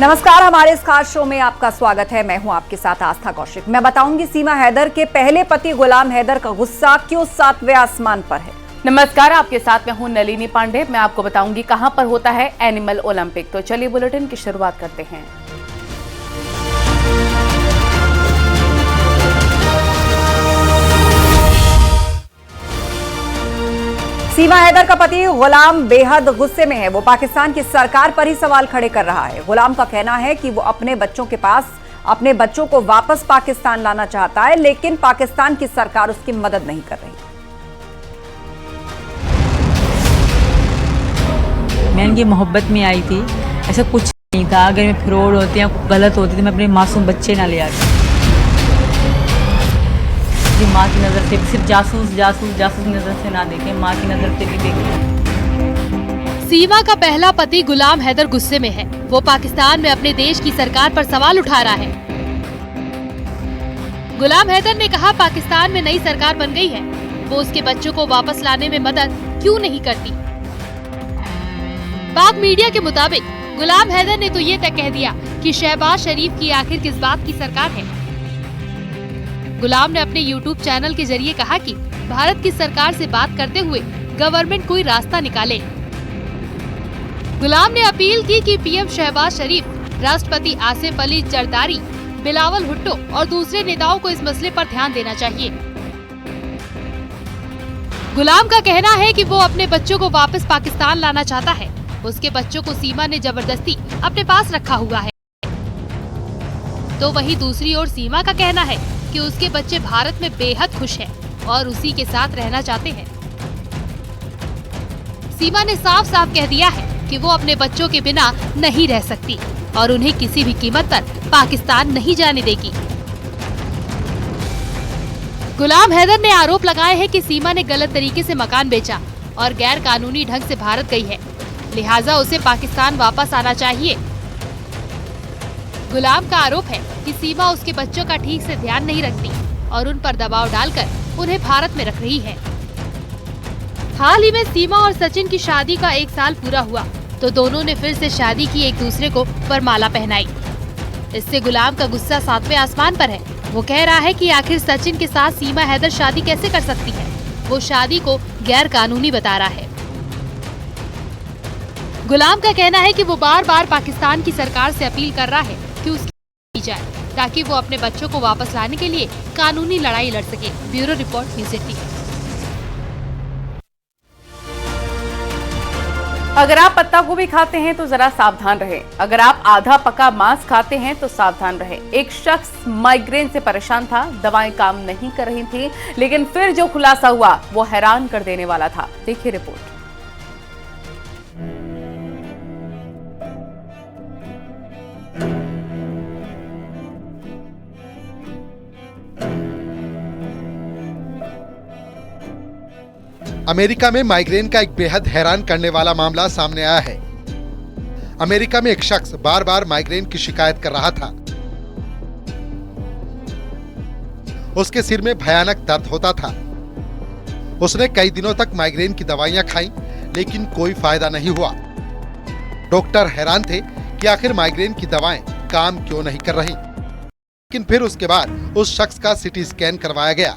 नमस्कार, हमारे इस खास शो में आपका स्वागत है। मैं हूं आपके साथ आस्था कौशिक। मैं बताऊंगी सीमा हैदर के पहले पति गुलाम हैदर का गुस्सा क्यों 7वें आसमान पर है। नमस्कार, आपके साथ मैं हूं नलिनी पांडे। मैं आपको बताऊंगी कहां पर होता है एनिमल ओलंपिक। तो चलिए बुलेटिन की शुरुआत करते हैं। सीमा हैदर का पति गुलाम बेहद गुस्से में है। वो पाकिस्तान की सरकार पर ही सवाल खड़े कर रहा है। गुलाम का कहना है कि वो अपने बच्चों को वापस पाकिस्तान लाना चाहता है, लेकिन पाकिस्तान की सरकार उसकी मदद नहीं कर रही। मैं इनकी मोहब्बत में आई थी, ऐसा कुछ नहीं था। अगर मैं फ्रॉड होती या गलत होती तो मैं अपने मासूम बच्चे ना ले आती। माँ की नज़र से सिर्फ जासूस नज़र से ना देखें, माँ की नज़र से भी देखें। सीमा का पहला पति गुलाम हैदर गुस्से में है। वो पाकिस्तान में अपने देश की सरकार पर सवाल उठा रहा है। गुलाम हैदर ने कहा पाकिस्तान में नई सरकार बन गई है, वो उसके बच्चों को वापस लाने में मदद क्यों नहीं करती। पाक मीडिया के मुताबिक गुलाम हैदर ने तो ये तय कह दिया कि शहबाज शरीफ की आखिर किस बात की सरकार है। गुलाम ने अपने YouTube चैनल के जरिए कहा कि भारत की सरकार से बात करते हुए गवर्नमेंट कोई रास्ता निकाले। गुलाम ने अपील की कि पीएम शहबाज शरीफ, राष्ट्रपति आसिफ अली जरदारी, बिलावल भुट्टो और दूसरे नेताओं को इस मसले पर ध्यान देना चाहिए। गुलाम का कहना है कि वो अपने बच्चों को वापस पाकिस्तान लाना चाहता है। उसके बच्चों को सीमा ने जबरदस्ती अपने पास रखा हुआ है। तो वहीं दूसरी ओर सीमा का कहना है कि उसके बच्चे भारत में बेहद खुश हैं और उसी के साथ रहना चाहते हैं। सीमा ने साफ साफ कह दिया है कि वो अपने बच्चों के बिना नहीं रह सकती और उन्हें किसी भी कीमत पर पाकिस्तान नहीं जाने देगी। गुलाम हैदर ने आरोप लगाए हैं कि सीमा ने गलत तरीके से मकान बेचा और गैर कानूनी ढंग से भारत गई है, लिहाजा उसे पाकिस्तान वापस आना चाहिए। गुलाम का आरोप है कि सीमा उसके बच्चों का ठीक से ध्यान नहीं रखती और उन पर दबाव डालकर उन्हें भारत में रख रही है। हाल ही में सीमा और सचिन की शादी का 1 साल पूरा हुआ तो दोनों ने फिर से शादी की, एक दूसरे को वरमाला पहनाई। इससे गुलाम का गुस्सा 7वें आसमान पर है। वो कह रहा है कि आखिर सचिन के साथ सीमा हैदर शादी कैसे कर सकती है। वो शादी को गैर कानूनी बता रहा है। गुलाम का कहना है कि वो बार बार पाकिस्तान की सरकार से अपील कर रहा है कि उसकी जाए ताकि वो अपने बच्चों को वापस लाने के लिए कानूनी लड़ाई लड़ सके। Bureau report, news 18। अगर आप पत्ता गोभी खाते हैं तो जरा सावधान रहें। अगर आप आधा पका मांस खाते हैं तो सावधान रहें। एक शख्स माइग्रेन से परेशान था, दवाएं काम नहीं कर रही थी, लेकिन फिर जो खुलासा हुआ वो हैरान कर देने वाला था। देखिए रिपोर्ट। अमेरिका में माइग्रेन का एक बेहद हैरान करने वाला मामला सामने आया है। अमेरिका में एक शख्स बार बार माइग्रेन की शिकायत कर रहा था। उसके सिर में भयानक दर्द होता था। उसने कई दिनों तक माइग्रेन की दवाइयां खाई, लेकिन कोई फायदा नहीं हुआ। डॉक्टर हैरान थे कि आखिर माइग्रेन की दवाएं काम क्यों नहीं कर रही। लेकिन फिर उसके बाद उस शख्स का सीटी स्कैन करवाया गया।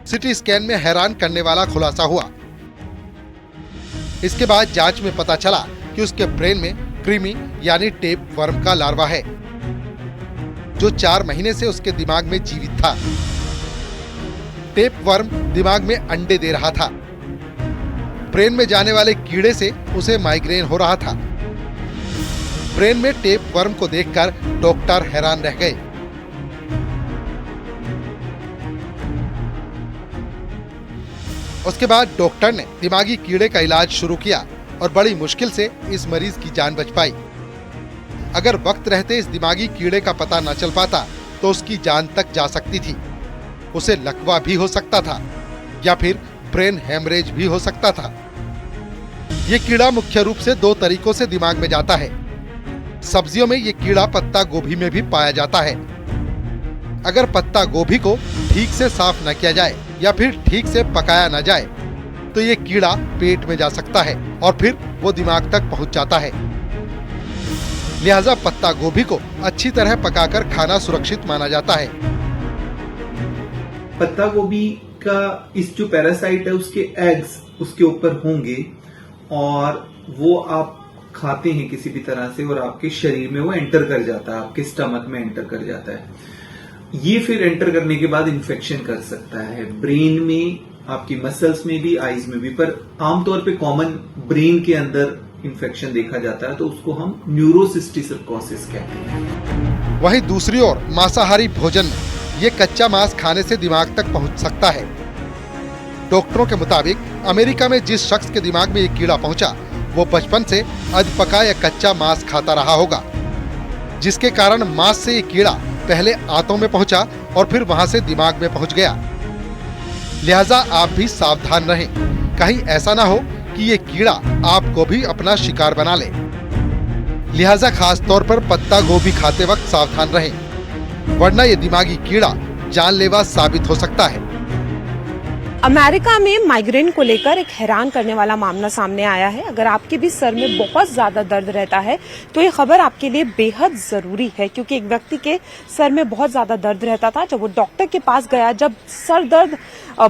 सीटी स्कैन में हैरान करने वाला खुलासा हुआ। इसके बाद जांच में पता चला कि उसके ब्रेन में कृमि यानी टेप वर्म का लार्वा है, जो 4 महीने से उसके दिमाग में जीवित था। टेप वर्म दिमाग में अंडे दे रहा था। ब्रेन में जाने वाले कीड़े से उसे माइग्रेन हो रहा था। ब्रेन में टेप वर्म को देखकर डॉक्टर हैरान रह गए। उसके बाद डॉक्टर ने दिमागी कीड़े का इलाज शुरू किया और बड़ी मुश्किल से इस मरीज की जान बच पाई। अगर वक्त रहते इस दिमागी कीड़े का पता न चल पाता तो उसकी जान तक जा सकती थी। उसे लकवा भी हो सकता था या फिर ब्रेन हेमरेज भी हो सकता था। ये कीड़ा मुख्य रूप से 2 तरीकों से दिमाग में जाता है। सब्जियों में ये कीड़ा पत्ता गोभी में भी पाया जाता है। अगर पत्ता गोभी को ठीक से साफ न किया जाए या फिर ठीक से पकाया न जाए तो ये कीड़ा पेट में जा सकता है और फिर वो दिमाग तक पहुंच जाता है। लिहाजा पत्ता गोभी को अच्छी तरह पकाकर खाना सुरक्षित माना जाता है। पत्ता गोभी का इस जो पैरासाइट है उसके एग्स उसके ऊपर होंगे और वो आप खाते हैं किसी भी तरह से और आपके शरीर में वो एंटर कर जाता है, आपके स्टमक में एंटर कर जाता है। ये फिर एंटर करने के बाद इन्फेक्शन कर सकता है ब्रेन में, आपकी मसल्स में भी, आईज में भी, पर आमतौर पे कॉमन ब्रेन के अंदर इन्फेक्शन देखा जाता है तो उसको हम न्यूरोसिस्टिक सर्कोसिस कहते हैं। वहीं दूसरी ओर मांसाहारी भोजन में ये कच्चा मांस खाने से दिमाग तक पहुंच सकता है। डॉक्टरों के मुताबिक अमेरिका में जिस शख्स के दिमाग में ये कीड़ा पहुंचा वो बचपन से अधपका या कच्चा मांस खाता रहा होगा, जिसके कारण मांस से ये कीड़ा पहले आंतों में पहुंचा और फिर वहां से दिमाग में पहुंच गया। लिहाजा आप भी सावधान रहें, कहीं ऐसा ना हो कि ये कीड़ा आपको भी अपना शिकार बना ले। लिहाजा खास तौर पर पत्ता गोभी खाते वक्त सावधान रहें, वरना ये दिमागी कीड़ा जानलेवा साबित हो सकता है। अमेरिका में माइग्रेन को लेकर एक हैरान करने वाला मामला सामने आया है। अगर आपके भी सर में बहुत ज्यादा दर्द रहता है तो ये खबर आपके लिए बेहद जरूरी है, क्योंकि एक व्यक्ति के सर में बहुत ज्यादा दर्द रहता था। जब वो डॉक्टर के पास गया, जब सर दर्द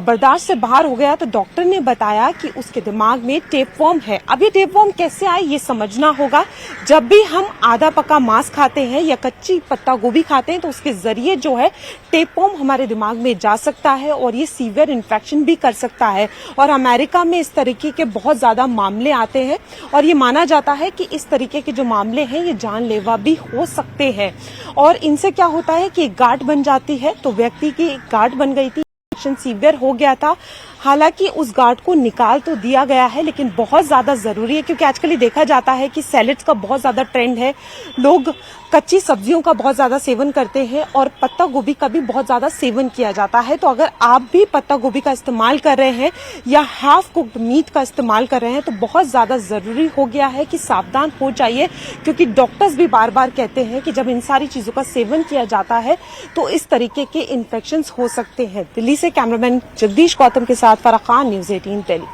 बर्दाश्त से बाहर हो गया तो डॉक्टर ने बताया कि उसके दिमाग में टेपवर्म है। अब ये टेपवर्म कैसे आए ये समझना होगा। जब भी हम आधा पका मांस खाते हैं या कच्ची पत्ता गोभी खाते हैं तो उसके जरिए जो है टेपवर्म हमारे दिमाग में जा सकता है और ये सीवियर इन्फेक्शन भी कर सकता है। और अमेरिका में इस तरीके के बहुत ज्यादा मामले आते हैं और ये माना जाता है कि इस तरीके के जो मामले हैं ये जानलेवा भी हो सकते हैं। और इनसे क्या होता है कि एक गांठ बन जाती है, तो व्यक्ति की एक गांठ बन गई थी, सीवियर हो गया था। हालांकि उस गांठ को निकाल तो दिया गया है, लेकिन बहुत ज्यादा जरूरी है, क्योंकि आजकल देखा जाता है कि सैलेड्स का बहुत ज्यादा ट्रेंड है। लोग कच्ची सब्जियों का बहुत ज्यादा सेवन करते हैं और पत्ता गोभी का भी बहुत ज्यादा सेवन किया जाता है। तो अगर आप भी पत्ता गोभी का इस्तेमाल कर रहे हैं या हाफ कुक्ड मीट का इस्तेमाल कर रहे हैं तो बहुत ज्यादा जरूरी हो गया है कि सावधान हो जाइए, क्योंकि डॉक्टर्स भी बार बार कहते हैं कि जब इन सारी चीजों का सेवन किया जाता है तो इस तरीके के इन्फेक्शन हो सकते हैं। दिल्ली से कैमरामैन जगदीश गौतम के साथ फराह खान, न्यूज़ 18 दिल्ली।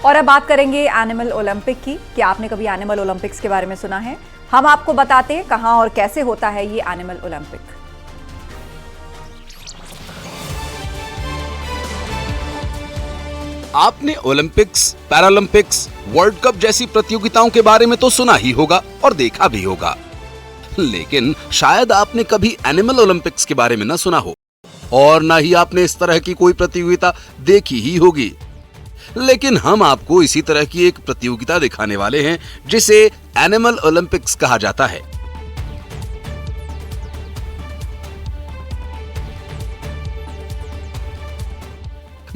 और अब बात करेंगे एनिमल ओलंपिक की। क्या आपने कभी एनिमल ओलंपिक्स के बारे में सुना है? हम आपको बताते हैं कहां और कैसे होता है ये एनिमल ओलंपिक। आपने ओलंपिक्स, पैरालंपिक्स, वर्ल्ड कप जैसी प्रतियोगिताओं के बारे में तो सुना ही होगा और देखा भी होगा, लेकिन शायद आपने कभी एनिमल ओलंपिक्स के बारे में न सुना हो और न ही आपने इस तरह की कोई प्रतियोगिता देखी ही होगी। लेकिन हम आपको इसी तरह की एक प्रतियोगिता दिखाने वाले हैं जिसे एनिमल ओलंपिक्स कहा जाता है।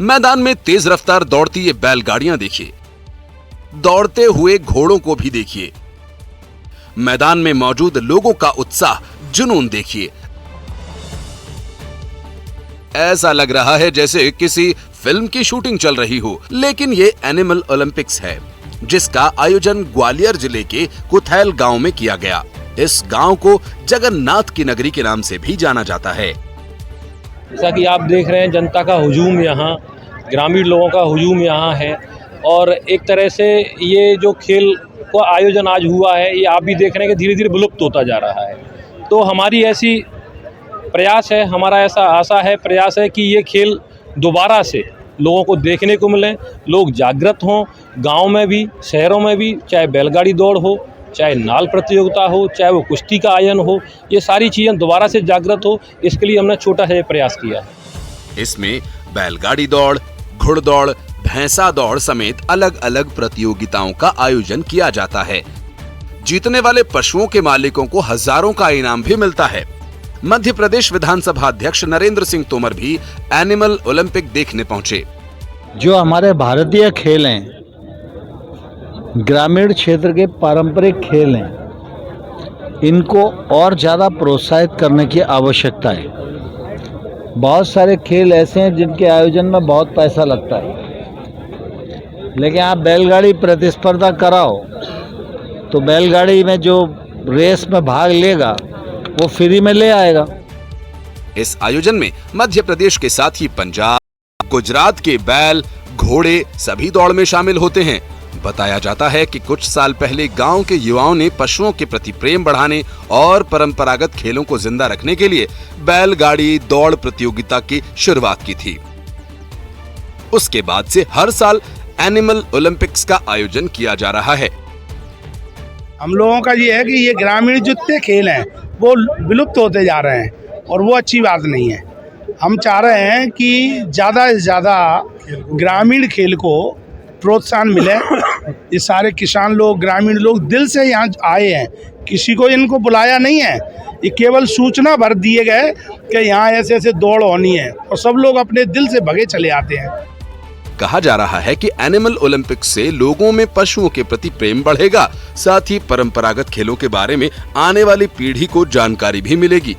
मैदान में तेज रफ्तार दौड़ती ये बैलगाड़ियां देखिए, दौड़ते हुए घोड़ों को भी देखिए, मैदान में मौजूद लोगों का उत्साह, जुनून देखिए। ऐसा लग रहा है जैसे किसी फिल्म की शूटिंग चल रही हो, लेकिन ये एनिमल ओलंपिक्स है जिसका आयोजन ग्वालियर जिले के कुथैल गांव में किया गया। इस गांव को जगन्नाथ की नगरी के नाम से भी जाना जाता है। जैसा कि आप देख रहे हैं, जनता का हुजूम यहाँ, ग्रामीण लोगों का हुजूम यहाँ है और एक तरह से ये जो खेल का आयोजन आज हुआ है ये आप भी देख रहे हैं कि धीरे धीरे विलुप्त होता जा रहा है। तो हमारी ऐसी प्रयास है, हमारा ऐसा आशा है, प्रयास है कि ये खेल दोबारा से लोगों को देखने को मिले, लोग जागृत हों, गांव में भी, शहरों में भी, चाहे बैलगाड़ी दौड़ हो, चाहे नाल प्रतियोगिता हो, चाहे वो कुश्ती का आयोजन हो, ये सारी चीज़ें दोबारा से जागृत हो, इसके लिए हमने छोटा सा प्रयास किया है। इसमें बैलगाड़ी दौड़, घुड़दौड़, भैंसा दौड़ समेत अलग अलग प्रतियोगिताओं का आयोजन किया जाता है। जीतने वाले पशुओं के मालिकों को हजारों का इनाम भी मिलता है। मध्य प्रदेश विधानसभा अध्यक्ष नरेंद्र सिंह तोमर भी एनिमल ओलंपिक देखने पहुंचे। जो हमारे भारतीय खेल हैं, ग्रामीण क्षेत्र के पारंपरिक खेल हैं, इनको और ज़्यादा प्रोत्साहित करने की आवश्यकता है। बहुत सारे खेल ऐसे हैं जिनके आयोजन में बहुत पैसा लगता है, लेकिन आप बैलगाड़ी प्रतिस्पर्धा कराओ तो बैलगाड़ी में जो रेस में भाग लेगा वो फ्री में ले आएगा। इस आयोजन में मध्य प्रदेश के साथ ही पंजाब, गुजरात के बैल, घोड़े सभी दौड़ में शामिल होते हैं बताया जाता है कि कुछ साल पहले गांव के युवाओं ने पशुओं के प्रति प्रेम बढ़ाने और परंपरागत खेलों को जिंदा रखने के लिए बैलगाड़ी दौड़ प्रतियोगिता की शुरुआत की थी। उसके बाद से हर साल एनिमल ओलंपिक्स का आयोजन किया जा रहा है। हम लोगों का ये है कि ये ग्रामीण जितने खेल हैं वो विलुप्त होते जा रहे हैं और वो अच्छी बात नहीं है। हम चाह रहे हैं कि ज़्यादा से ज़्यादा ग्रामीण खेल को प्रोत्साहन मिले। ये सारे किसान लोग ग्रामीण लोग दिल से यहाँ आए हैं, किसी को इनको बुलाया नहीं है, ये केवल सूचना भर दिए गए कि यहाँ ऐसे ऐसे दौड़ होनी है और सब लोग अपने दिल से भगे चले आते हैं। कहा जा रहा है कि एनिमल ओलंपिक्स से लोगों में पशुओं के प्रति प्रेम बढ़ेगा, साथ ही परंपरागत खेलों के बारे में आने वाली पीढ़ी को जानकारी भी मिलेगी।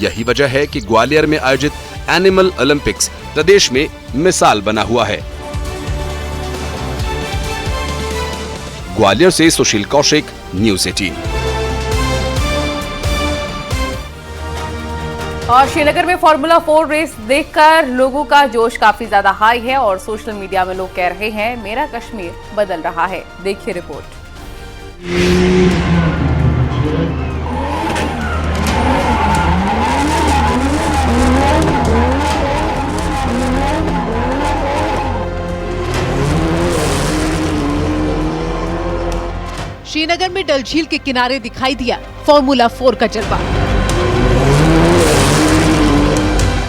यही वजह है कि ग्वालियर में आयोजित एनिमल ओलंपिक्स प्रदेश में मिसाल बना हुआ है। ग्वालियर से सुशील कौशिक, न्यूज़ 18। और श्रीनगर में फॉर्मूला 4 रेस देखकर लोगों का जोश काफी ज्यादा हाई है और सोशल मीडिया में लोग कह रहे हैं मेरा कश्मीर बदल रहा है। देखिए रिपोर्ट। श्रीनगर में डल झील के किनारे दिखाई दिया फॉर्मूला 4 का जलवा।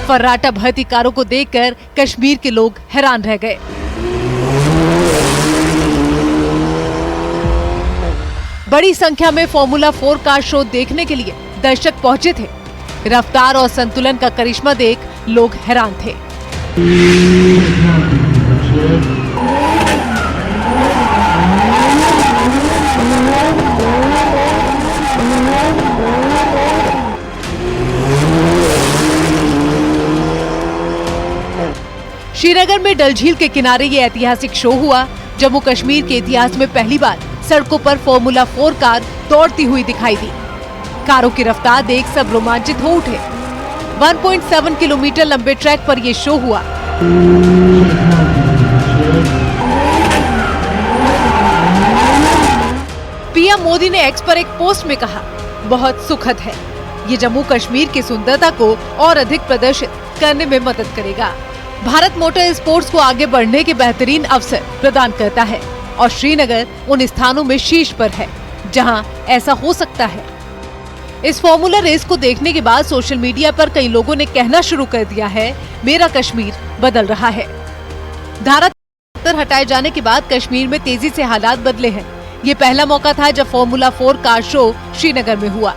फर्राटा भर्ती कारों को देखकर कश्मीर के लोग हैरान रह गए। बड़ी संख्या में फॉर्मूला 4 कार शो देखने के लिए दर्शक पहुंचे थे। रफ्तार और संतुलन का करिश्मा देख लोग हैरान थे। श्रीनगर में डल झील के किनारे ये ऐतिहासिक शो हुआ। जम्मू कश्मीर के इतिहास में पहली बार सड़कों पर फॉर्मूला 4 कार दौड़ती हुई दिखाई दी। कारों की रफ्तार देख सब रोमांचित हो उठे। 1.7 किलोमीटर लंबे ट्रैक पर ये शो हुआ। पीएम मोदी ने एक्स पर एक पोस्ट में कहा, बहुत सुखद है। ये जम्मू कश्मीर की सुंदरता को और अधिक प्रदर्शित करने में मदद करेगा। भारत मोटर स्पोर्ट्स को आगे बढ़ने के बेहतरीन अवसर प्रदान करता है और श्रीनगर उन स्थानों में शीर्ष पर है जहां ऐसा हो सकता है। इस फॉर्मूला रेस को देखने के बाद सोशल मीडिया पर कई लोगों ने कहना शुरू कर दिया है मेरा कश्मीर बदल रहा है। धारा 73 हटाए जाने के बाद कश्मीर में तेजी से हालात बदले हैं। ये पहला मौका था जब फॉर्मूला 4 कार शो श्रीनगर में हुआ।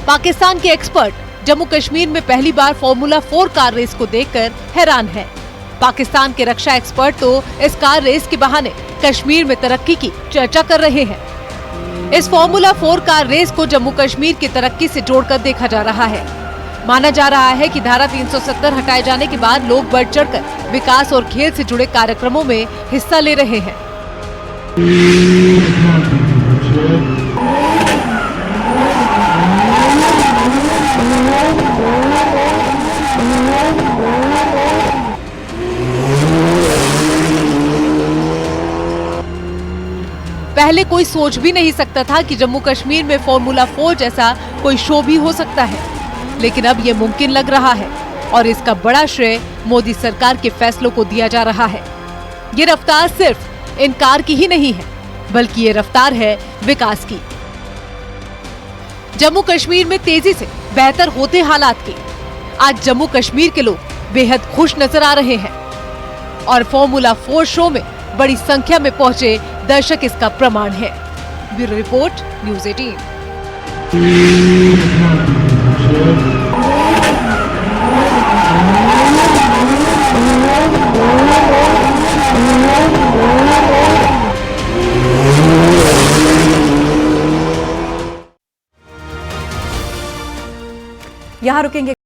पाकिस्तान के एक्सपर्ट जम्मू कश्मीर में पहली बार फॉर्मूला 4 कार रेस को देखकर हैरान है। पाकिस्तान के रक्षा एक्सपर्ट तो इस कार रेस के बहाने कश्मीर में तरक्की की चर्चा कर रहे हैं। इस फॉर्मूला 4 कार रेस को जम्मू कश्मीर की तरक्की से जोड़कर देखा जा रहा है। माना जा रहा है कि धारा 370 हटाए जाने के बाद लोग बढ़ चढ़कर विकास और खेल से जुड़े कार्यक्रमों में हिस्सा ले रहे हैं। पहले कोई सोच भी नहीं सकता था कि जम्मू कश्मीर में फॉर्मूला 4 जैसा कोई शो भी हो सकता है, लेकिन अब ये मुमकिन लग रहा है और इसका बड़ा श्रेय मोदी सरकार के फैसलों को दिया जा रहा है। ये रफ्तार सिर्फ इन कार की ही नहीं है, बल्कि ये रफ्तार है विकास की। जम्मू कश्मीर में तेजी से बेहतर होते हालात की आज जम्मू कश्मीर के लोग बेहद खुश नजर आ रहे हैं और फॉर्मूला 4 शो में बड़ी संख्या में पहुंचे दर्शक इसका प्रमाण है। Bureau report, news 18। यहाँ रुकेंगे।